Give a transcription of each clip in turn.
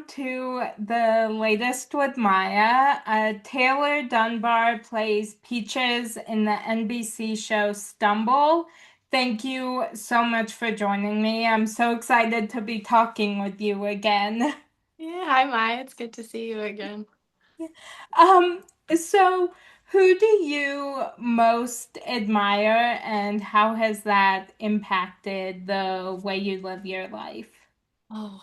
to the latest with Maya. Taylor Dunbar plays Peaches in the NBC show Stumble. Thank you so much for joining me. I'm so excited to be talking with you again. Yeah, hi Maya. It's good to see you again. Um, so who do you most admire and how has that impacted the way you live your life? Oh,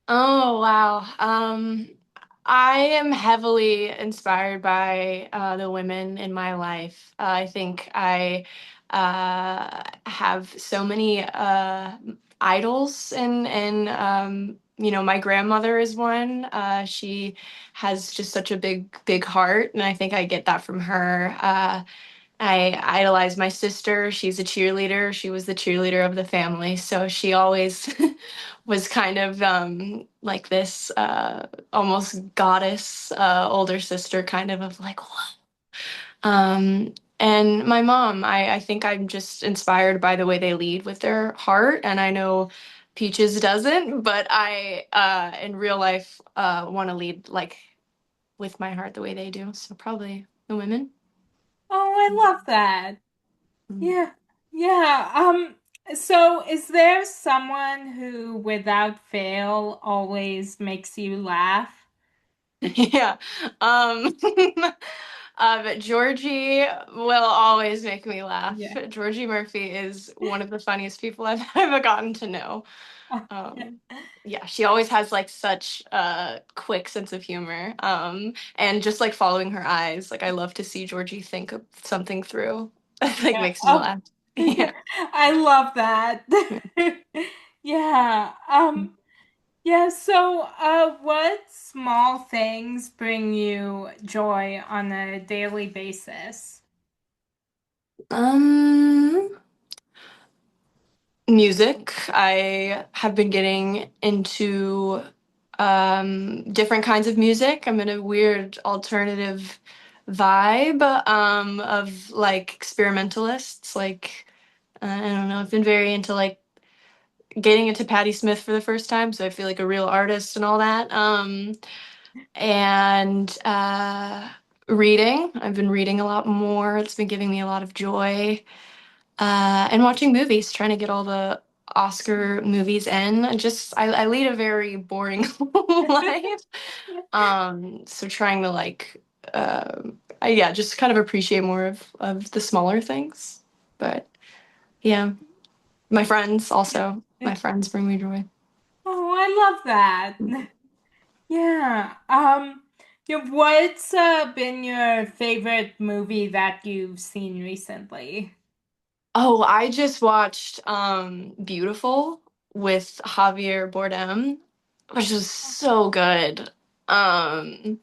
oh wow. I am heavily inspired by the women in my life. I think I have so many idols, and my grandmother is one. She has just such a big heart, and I think I get that from her. I idolize my sister. She's a cheerleader. She was the cheerleader of the family. So she always was kind of like this almost goddess older sister, kind of like, what? And my mom, I think I'm just inspired by the way they lead with their heart. And I know Peaches doesn't, but I, in real life, want to lead like with my heart the way they do. So probably the women. Oh, I love that. Yeah. Yeah. So is there someone who without fail always makes you laugh? Yeah. Um, but Georgie will always make me laugh. Yeah. Georgie Murphy is one of the funniest people I've ever gotten to know. Oh, yeah. Um, yeah, she always has like such a quick sense of humor. And just like following her eyes, like I love to see Georgie think of something through. Like Yeah. makes me Oh, laugh. yeah. Yeah. I love that. Yeah. Yeah, so what small things bring you joy on a daily basis? Um, Music. I have been getting into different kinds of music. I'm in a weird alternative vibe of like experimentalists. Like, I don't know, I've been very into like getting into Patti Smith for the first time, so I feel like a real artist and all that. And reading. I've been reading a lot more. It's been giving me a lot of joy. And watching movies, trying to get all the Oscar movies in. I lead a very boring life. So trying to like, yeah, just kind of appreciate more of the smaller things. But yeah, my friends also. My friends bring me joy. Oh, I love that. Yeah. Yeah, what's been your favorite movie that you've seen recently? Oh, I just watched Beautiful with Javier Bardem, which was so good. Um,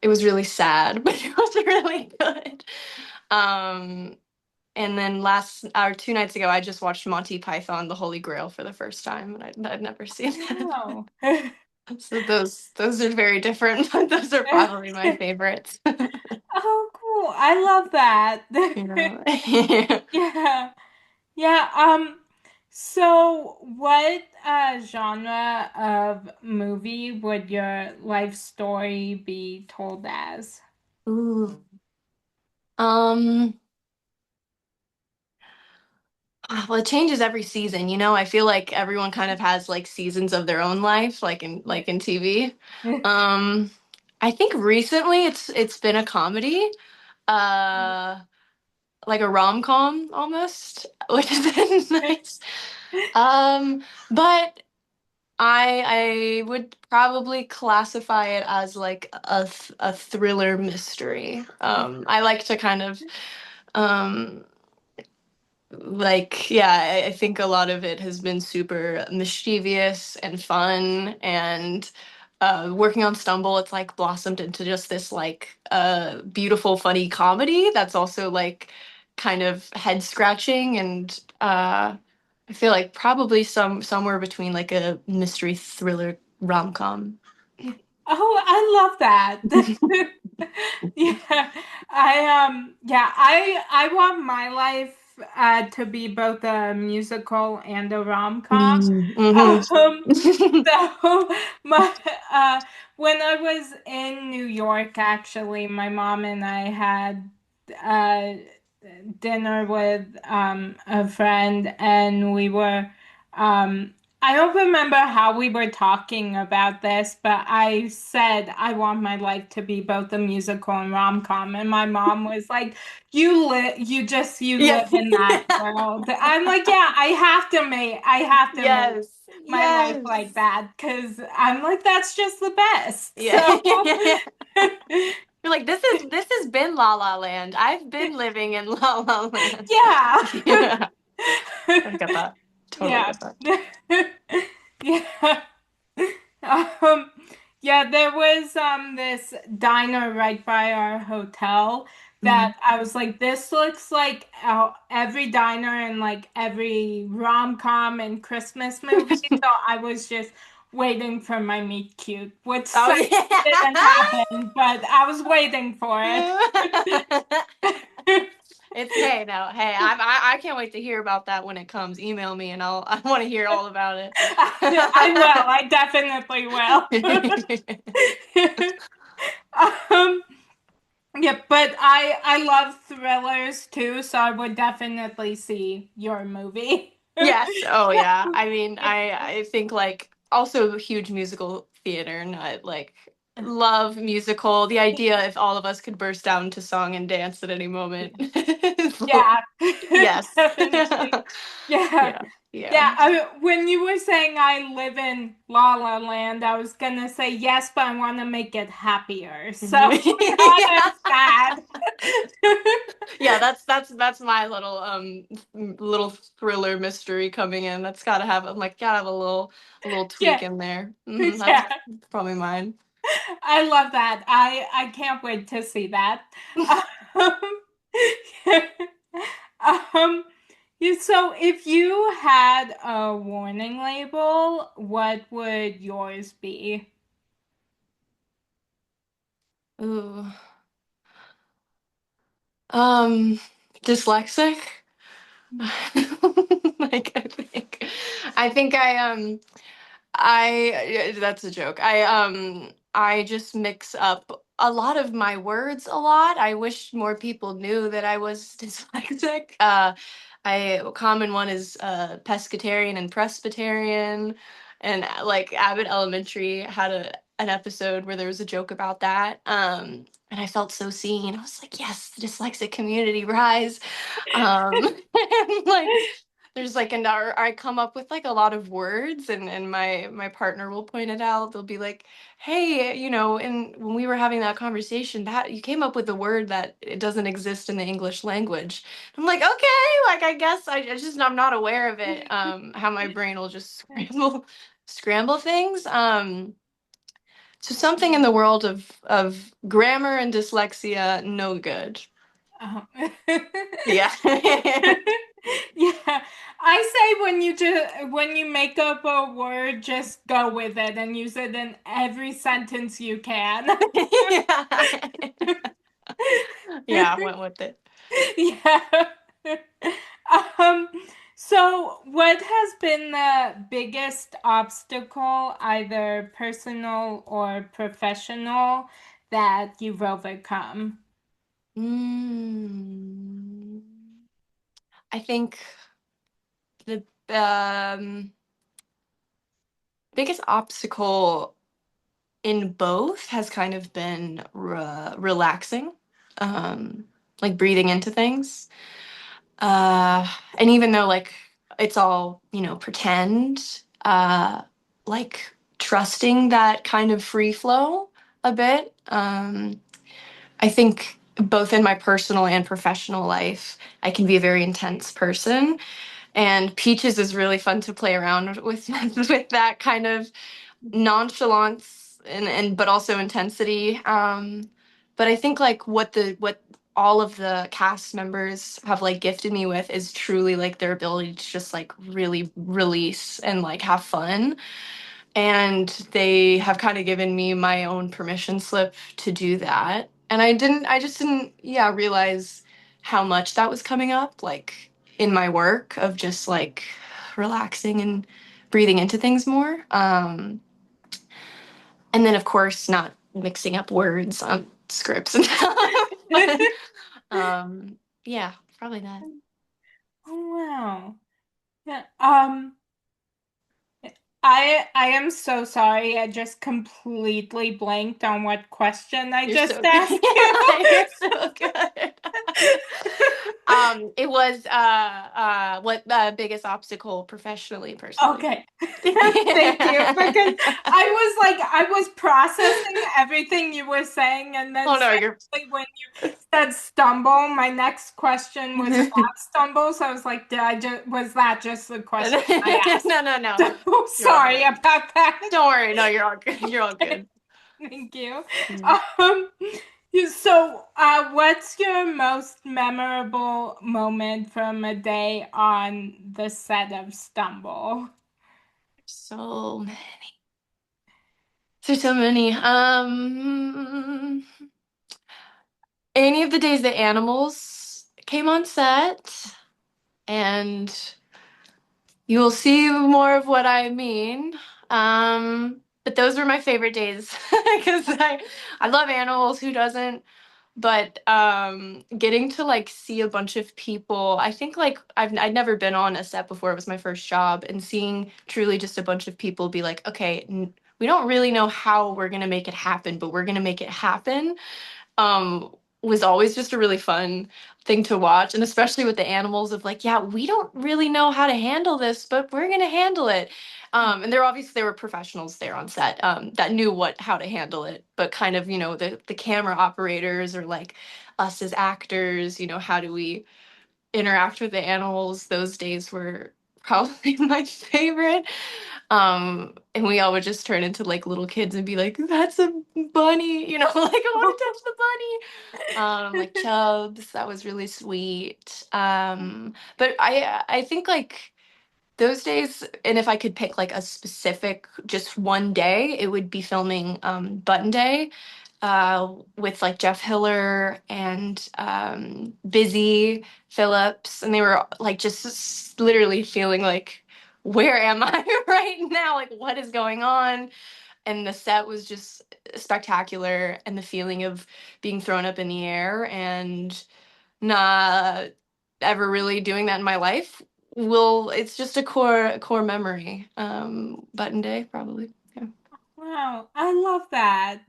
it was really sad, but it was really good. Um, and then last or 2 nights ago, I just watched Monty Python: The Holy Grail for the first time, and I'd never seen that. Wow. So those are very different, but those are probably my favorites. Oh, cool. I love that. You know. Yeah. Yeah, so what genre of movie would your life story be told as? Ooh. Um. Well, it changes every season, you know. I feel like everyone kind of has like seasons of their own life, like in TV. Um, I think recently it's been a comedy, uh, like a rom-com almost, which has been nice. But I would probably classify it as like a thriller mystery. I like to kind of um like yeah, I think a lot of it has been super mischievous and fun, and working on Stumble, it's like blossomed into just this like beautiful funny comedy that's also like kind of head scratching, and I feel like probably somewhere between like a mystery thriller rom-com. Oh, I love that. Yeah. I yeah, I want my life to be both a musical and a rom-com. Mm-hmm. Um, so my when I was in New York, actually, my mom and I had uh, dinner with a friend, and we were. I don't remember how we were talking about this, but I said I want my life to be both a musical and rom-com, and my mom was like, you Yeah. live in that world." I'm like, yeah, I have to make Yes. my life Yes. like that because I'm like, that's just the best. Yeah. So, You're like, this has been La La Land. I've been living in La La Land. yeah. Yeah. I get that. Totally Yeah. get that. Yeah. Um, yeah, there was this diner right by our hotel Mhm. that I was like, this looks like every diner in like every rom-com and Christmas movie. So I was just waiting for my meet cute, which Oh sadly didn't yeah. happen, but I was waiting for it. It's hey now. Hey, I can't wait to hear about that when it comes. Email me and I want to hear all about it. I will. I definitely will. um, yeah, but I love thrillers too, so I would definitely see your movie. Yes. Oh yeah. I mean, I think like also huge musical theater nut. Like love musical. The idea if all of us could burst down into song and dance at any moment. Yeah, Yes. definitely. Yeah. Yeah. Yeah. Yeah, when you were saying I live in La La Land, I was gonna say yes, but I want to make it happier. So not Yeah. as sad. Yeah, that's my little thriller mystery coming in. That's gotta have I'm like gotta have a little tweak Yeah, in there. That's yeah. probably mine. I love that. I can't wait to see that. Um, so if you had a warning label, what would yours be? Ooh. Um, Dyslexic. Like I that's a joke. I just mix up a lot of my words a lot. I wish more people knew that I was dyslexic. A common one is pescatarian and presbyterian, and like Abbott Elementary had an episode where there was a joke about that. And I felt so seen. I was like, yes, the dyslexic community rise. And like there's like an I come up with like a lot of words and my partner will point it out. They'll be like, "Hey, you know, and when we were having that conversation, that you came up with a word that it doesn't exist in the English language." I'm like, "Okay, like I guess I just I'm not aware of it. How my brain will just scramble things. So something in the world of grammar and dyslexia, no good. Oh. Yeah. Yeah, I say when you make up a word, just go with it and use it in every sentence you can. Yeah. Yeah, I went with it. Yeah. Um, so what has been the biggest obstacle, either personal or professional, that you've overcome? Mm, I think the um, biggest obstacle in both has kind of been relaxing, um, like breathing into things. And even though like it's all, you know, pretend, like trusting that kind of free flow a bit. I think both in my personal and professional life, I can be a very intense person. And Peaches is really fun to play around with with that kind of nonchalance and but also intensity. But I think like what all of the cast members have like gifted me with is truly like their ability to just like really release and like have fun. And they have kind of given me my own permission slip to do that. And I just didn't, yeah, realize how much that was coming up. Like in my work of just like relaxing and breathing into things more. And then, of course, not mixing up words on scripts and stuff. But, um, yeah, probably that. Oh wow. Yeah. I am so sorry. I just completely blanked on what question I You're just so good. asked you. You're so good. It was what biggest obstacle professionally, personally. Okay. Thank you. Because I was processing everything you were saying, and then Oh no, you're suddenly when you said stumble, my next question was about stumble. So I was like, did I just was that just the question I asked? no, no, no. So You're all sorry good. about that. Don't worry. No, you're all good. You're all good. Thank you. Mm. Um, what's your most memorable moment from a day on the set of Stumble? So there's so many. Any of the days the animals came on set, and you will see more of what I mean. But those were my favorite days because I love animals. Who doesn't? But getting to like see a bunch of people, I think like I'd never been on a set before. It was my first job, and seeing truly just a bunch of people be like, okay, we don't really know how we're gonna make it happen, but we're gonna make it happen, was always just a really fun thing to watch. And especially with the animals of like, yeah, we don't really know how to handle this, but we're gonna handle it. And there were professionals there on set, that knew how to handle it, but kind of, the camera operators or like us as actors, how do we interact with the animals? Those days were probably my favorite. And we all would just turn into like little kids and be like, that's a bunny, like I want to touch the bunny. Like Chubbs, that was really sweet. But I think like those days, and if I could pick like a specific just one day, it would be filming Button Day with like Jeff Hiller and Busy Phillips, and they were like just literally feeling like, where am I right now? Like, what is going on? And the set was just spectacular, and the feeling of being thrown up in the air and not ever really doing that in my life, it's just a core memory. Button Day, probably. Yeah. Wow, I love that.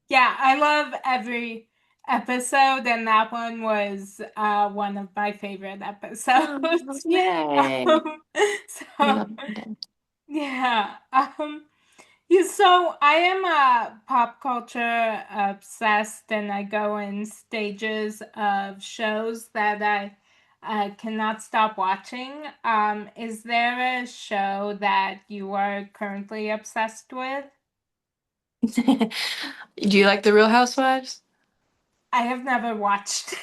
Yeah, I love every episode, and that one was one of my favorite Oh, episodes. yay. Um, We so love Button Day. yeah. Yeah, so I am a pop culture obsessed, and I go in stages of shows that I cannot stop watching. Is there a show that you are currently obsessed with? Do you like the Real Housewives? I have never watched.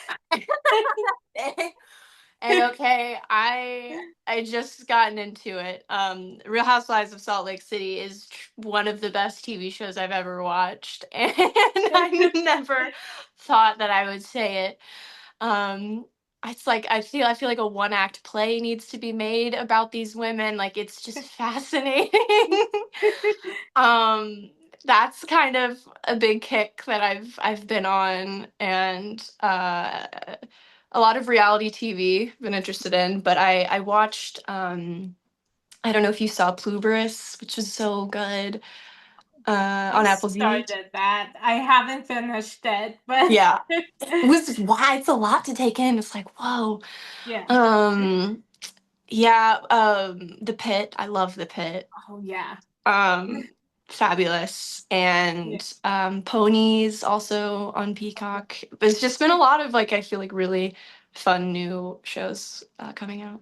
Okay, I just gotten into it. Real Housewives of Salt Lake City is one of the best TV shows I've ever watched, and I never thought that I would say it. Um, it's like I feel like a one act play needs to be made about these women. Like it's just fascinating. um, that's kind of a big kick that I've been on, and a lot of reality TV been interested in. But I watched, I don't know if you saw Pluberous, which was so good, I on Apple TV. started that. I haven't finished it, but Yeah, it was why it's a lot to take in. It's like whoa. yeah. Um, yeah, The Pit. I love The Pit. Oh yeah. Um, Fabulous. Yeah. And Ponies also on Peacock. There's just been a lot of like I feel like really fun new shows coming out.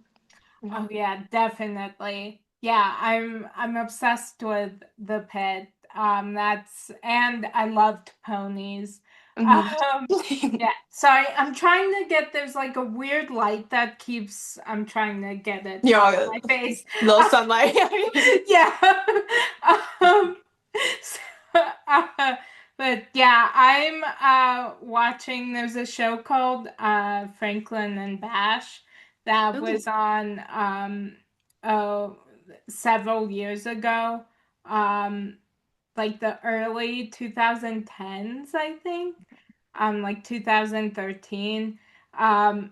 Yeah. Oh yeah, definitely. Yeah, I'm obsessed with the pit. That's and I loved ponies. Mhm. Um, yeah. Sorry, I'm trying to get there's like a weird light that keeps I'm trying to get it Yeah, off a my face. little sunlight. Yeah. Um, so, but yeah, I'm watching there's a show called Franklin and Bash that Ooh. was on uh, several years ago. Um, like the early 2010s, I think, like 2013. And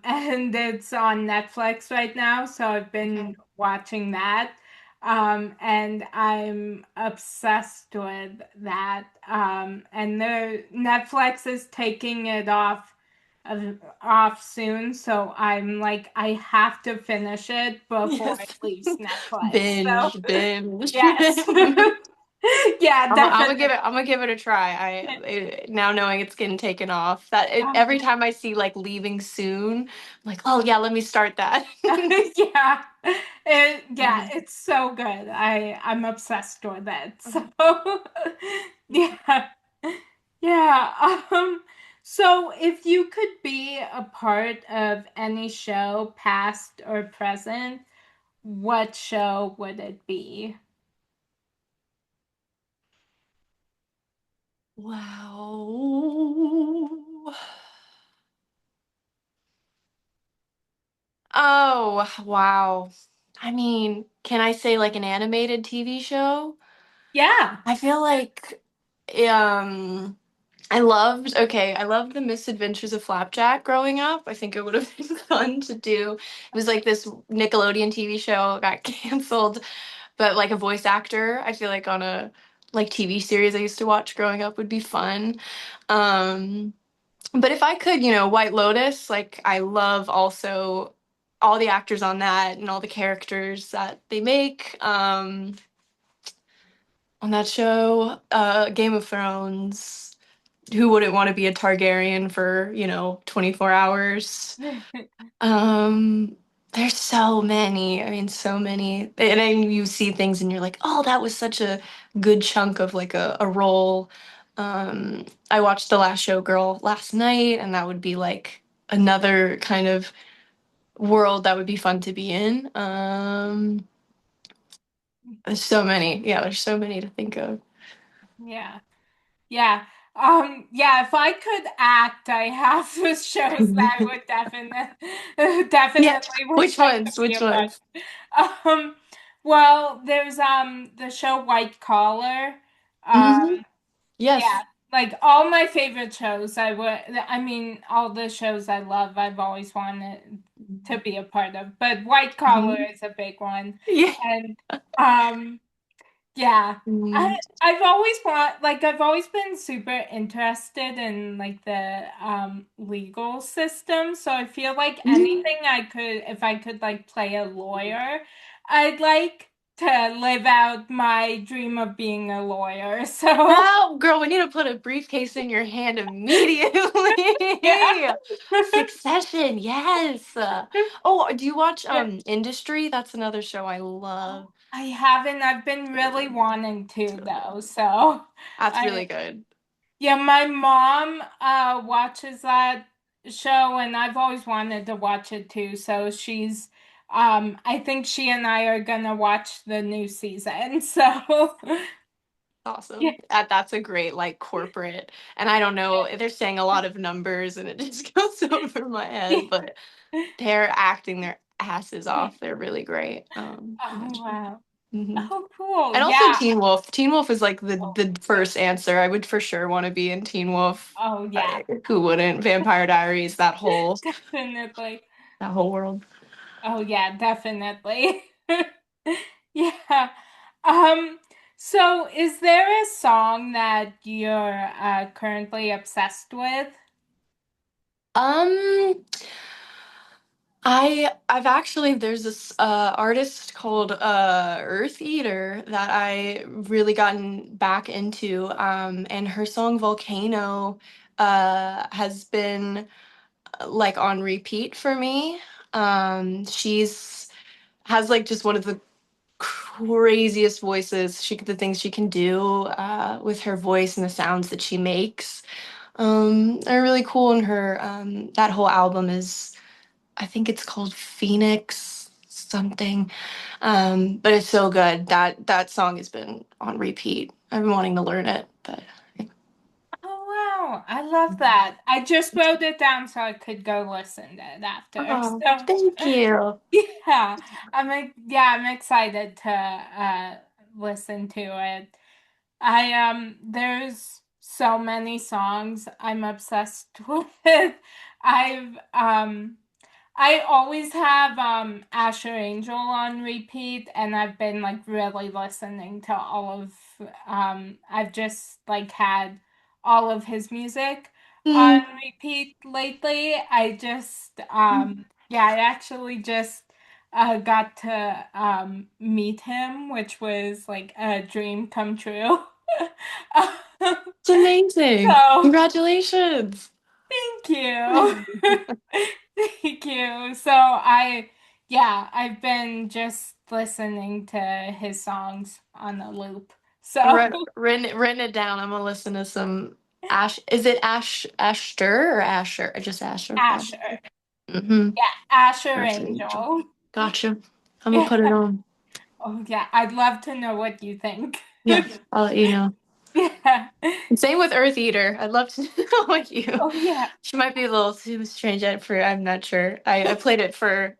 it's on Netflix right now, so I've Okay. been watching that. And I'm obsessed with that. And the Netflix is taking it off soon, so I'm like, I have to finish it before Yes. it leaves Netflix. So Binge, binge. yes. Yeah, definitely. I'm gonna give it a try. Now knowing it's getting taken off. Every time I see like leaving soon, I'm like, oh yeah, let me start that. Yeah. Yeah, Mhm. it's so good. I'm obsessed with it. So Mhm. yeah. Yeah. So if you could be a part of any show, past or present, what show would it be? Wow. Oh, wow. I mean, can I say like an animated TV show? Yeah. I feel like um I loved the Misadventures of Flapjack growing up. I think it would have been fun to do. It was like this Nickelodeon TV show got canceled, but like a voice actor, I feel like on a like TV series I used to watch growing up would be fun. Um but if I could, White Lotus, like I love also all the actors on that and all the characters that they make. On that show, Game of Thrones. Who wouldn't want to be a Targaryen for, 24 hours? Um, there's so many. I mean, so many. And then you see things and you're like, oh, that was such a good chunk of like a role. I watched The Last Showgirl last night, and that would be like another kind of world that would be fun to be in. There's so many. Yeah, there's so many to think of. Yeah. Yeah. Yeah, if I could act, I have shows that I would definitely Yeah. definitely would Which like to ones? be Which a part. ones? Um, well, there's the show White Collar. Um, Hmm. yeah, Yes. like all my favorite shows, I mean, all the shows I love, I've always wanted to be a part of. But White Collar Hmm. is a big one. Yeah. And um yeah. I Mm-hmm. I've always been super interested in like the legal system. So I feel like anything I could if I could like play a lawyer, I'd like to live out my dream of being a lawyer. So Oh, girl, we need to put a briefcase in your hand yeah. immediately. Succession, yes. Oh, do you watch Yeah. Industry? That's another show I love. I haven't. I've been really wanting It's to really good. though. So That's I really good. yeah, my mom watches that show and I've always wanted to watch it too. So she's I think she and I are gonna watch the new season. So yeah. Awesome. That's a great like corporate. And I don't know, they're saying a lot of numbers and it just goes over my head, but they're acting their asses off. They're really great. In that Oh show. wow. Hmm. Oh cool. And also Yeah. Teen Wolf. Teen Wolf is like the first answer. I would for sure want to be in Teen Wolf. Oh yeah. Who wouldn't? Vampire Diaries, Definitely. that whole world. Oh yeah, definitely. Yeah. Um, so is there a song that you're currently obsessed with? Um, I've actually there's this artist called Earth Eater that I really gotten back into. And her song Volcano has been like on repeat for me. She's has like just one of the craziest voices. The things she can do with her voice and the sounds that she makes are really cool. And her that whole album is, I think it's called Phoenix something. But it's so good. That song has been on repeat. I've been wanting to learn it, but Oh Oh, I love that. I just wrote it down so I could go listen to it after. Oh, So, thank you. yeah, I'm excited to listen to it. There's so many songs I'm obsessed with. I've I always have Asher Angel on repeat, and I've been like really listening to all of I've just like had all of his music on Mm, repeat lately. I actually just got to meet him, which was like a dream come true. it's amazing. So Congratulations. thank you. Thank you. Yeah, I've been just listening to his songs on a loop. So, Written it down. I'm gonna listen to some Ash. Is it Ashter or Asher? Just Asher, probably. Asher. Mm-hmm. Yeah, Asher Asher Angel. Angel. Gotcha. I'm gonna Yeah. put it on. Oh, yeah. I'd love to know what you think. Yeah, I'll let you know. Yeah. And same with Earth Eater. I'd love to know what you. Oh, yeah. She might be a little too strange for. I'm not sure. I played it for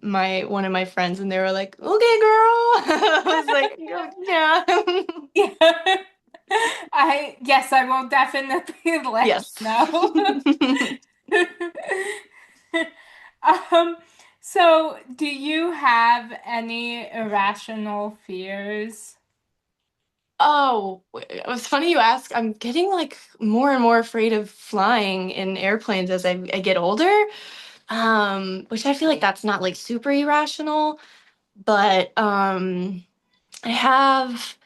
my one of my friends, and they were like, "Okay, girl." I was like, "Yeah." Yeah. Yes, I will definitely let Yes. you know. Um, so do you have any irrational fears? Oh, it was funny you ask. I'm getting like more and more afraid of flying in airplanes as I get older. Which I feel like that's not like super irrational, but I have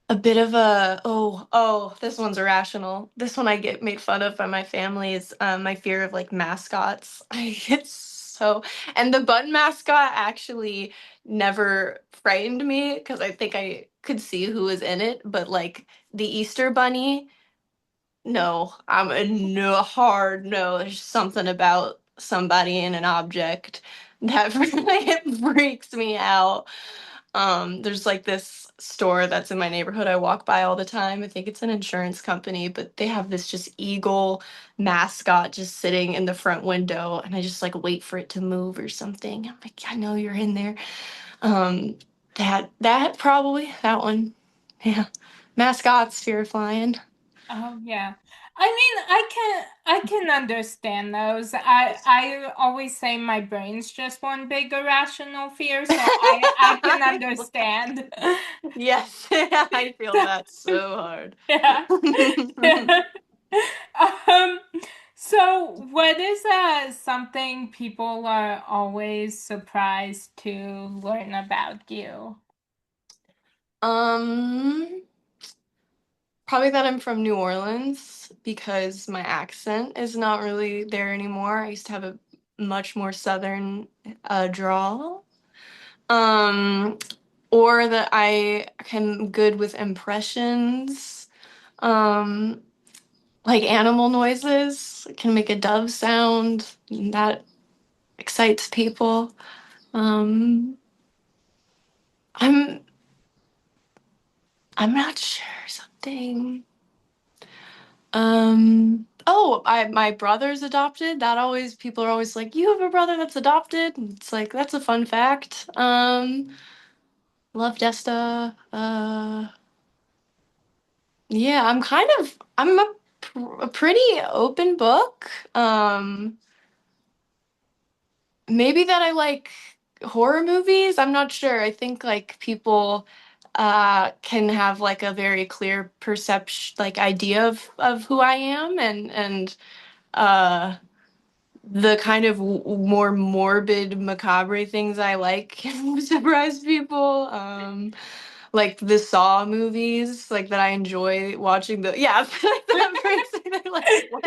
a bit of a this one's irrational. This one I get made fun of by my family is my fear of like mascots. I get so and the bun mascot actually never frightened me because I think I could see who was in it, but like the Easter bunny, no, I'm a no hard no. There's something about somebody in an object that it freaks me out. There's like this store that's in my neighborhood I walk by all the time. I think it's an insurance company, but they have this just eagle mascot just sitting in the front window, and I just like wait for it to move or something. I'm like, I know you're in there. Um, that probably that one. Yeah. Mascots, fear of flying. Oh yeah. I mean, I can understand those. I always say my brain's just one big irrational fear, so I can understand. Yes, I feel So, that so hard. yeah. Um, so what is something people are always surprised to learn about you? um, Probably that I'm from New Orleans because my accent is not really there anymore. I used to have a much more southern drawl. Um, or that I can good with impressions. Um, like animal noises. I can make a dove sound. That excites people. Um, I'm I'm not sure something. I my brother's adopted. That always people are always like, "You have a brother that's adopted?" And it's like that's a fun fact. Love Desta. Yeah, I'm a pretty open book. Maybe that I like horror movies. I'm not sure. I think like people can have like a very clear perception like idea of who I am and uh the kind of more morbid macabre things I like can surprise people. Like the Saw movies, like that I enjoy watching the yeah, like that phrase, they're like, what?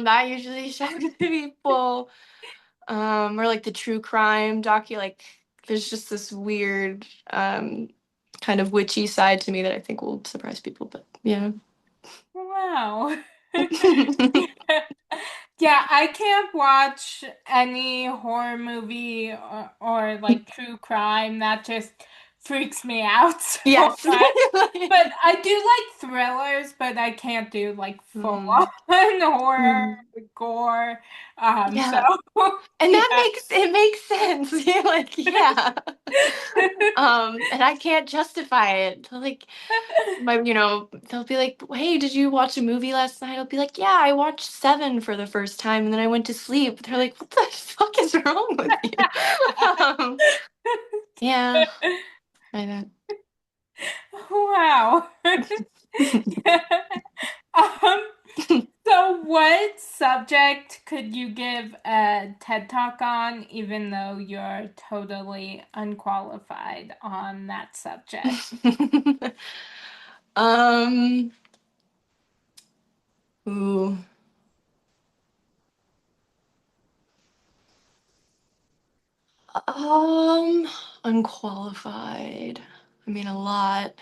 That usually shocks people. Or like the true crime docu, like there's just this weird kind of witchy side to me that I think will surprise people, but yeah. Wow. Yeah, I can't watch any horror movie or like true crime that just freaks me out so Yes. much. But I do like thrillers, but I can't do like full Mm. on horror, Mhm. gore. So Yeah. And that yeah. makes it makes sense. You're like, yeah. And I can't justify it. Like they'll be like, "Hey, did you watch a movie last night?" I'll be like, "Yeah, I watched Seven for the first time, and then I went to sleep." They're like, "What the fuck is wrong with you?" um, yeah, I know. Wow. Um, so what subject could you give a TED Talk on, even though you're totally unqualified on that subject? um, ooh, um, unqualified. I mean, a lot.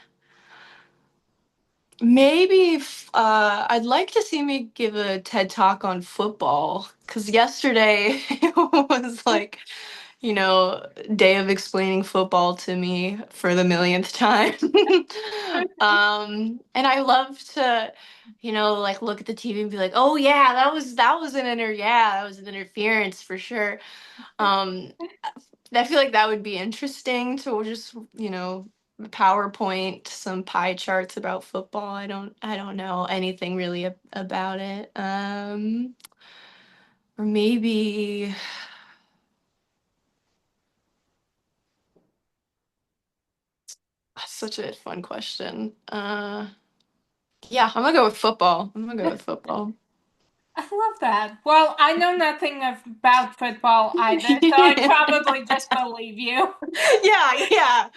Maybe if, I'd like to see me give a TED talk on football because yesterday was like, day of explaining football to me for the millionth time. And I love to, like look at the TV and be like, oh yeah, that was an interference for sure. Um, I feel like that would be interesting to just, PowerPoint some pie charts about football. I don't know anything really about it. Or maybe such a fun question. Yeah, I'm gonna go with football. I'm gonna go with football. I love that. Well, I know nothing about football either, so I probably just believe you. Yeah, yeah.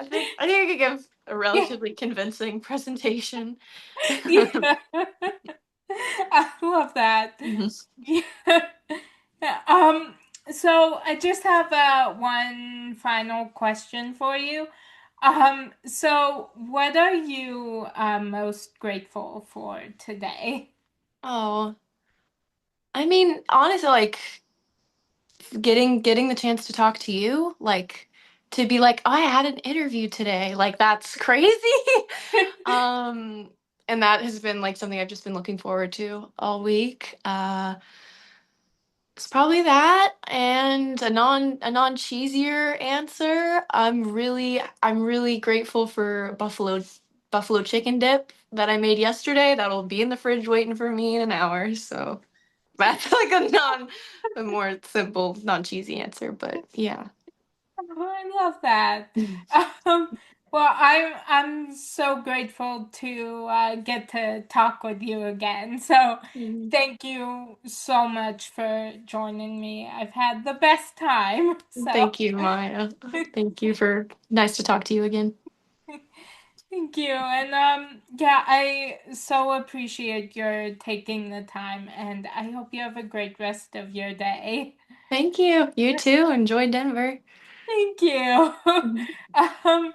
I think I could give a relatively convincing presentation. Yeah. I love that. Mhm. Yeah. Um, so I just have one final question for you. So what are you most grateful for today? Oh, I mean, honestly, like getting the chance to talk to you, like to be like, oh, I had an interview today. Like that's crazy. um, and that has been like something I've just been looking forward to all week. It's probably that and a non cheesier answer. I'm really grateful for buffalo chicken dip that I made yesterday. That'll be in the fridge waiting for me in an hour. So that's like a more simple, non cheesy answer, but yeah. Oh, I love that. Um, well, I'm so grateful to get to talk with you again. So Mhm. thank you so much for joining me. I've had the best time. So Thank you, Maya. Thank you for nice to talk to you again. thank you. And yeah, I so appreciate your taking the time and I hope you have a great rest of your day. Thank you. You too. Enjoy Denver. Thank you. Mhm. Um,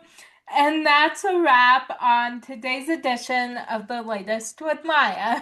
and that's a wrap on today's edition of the latest with Maya.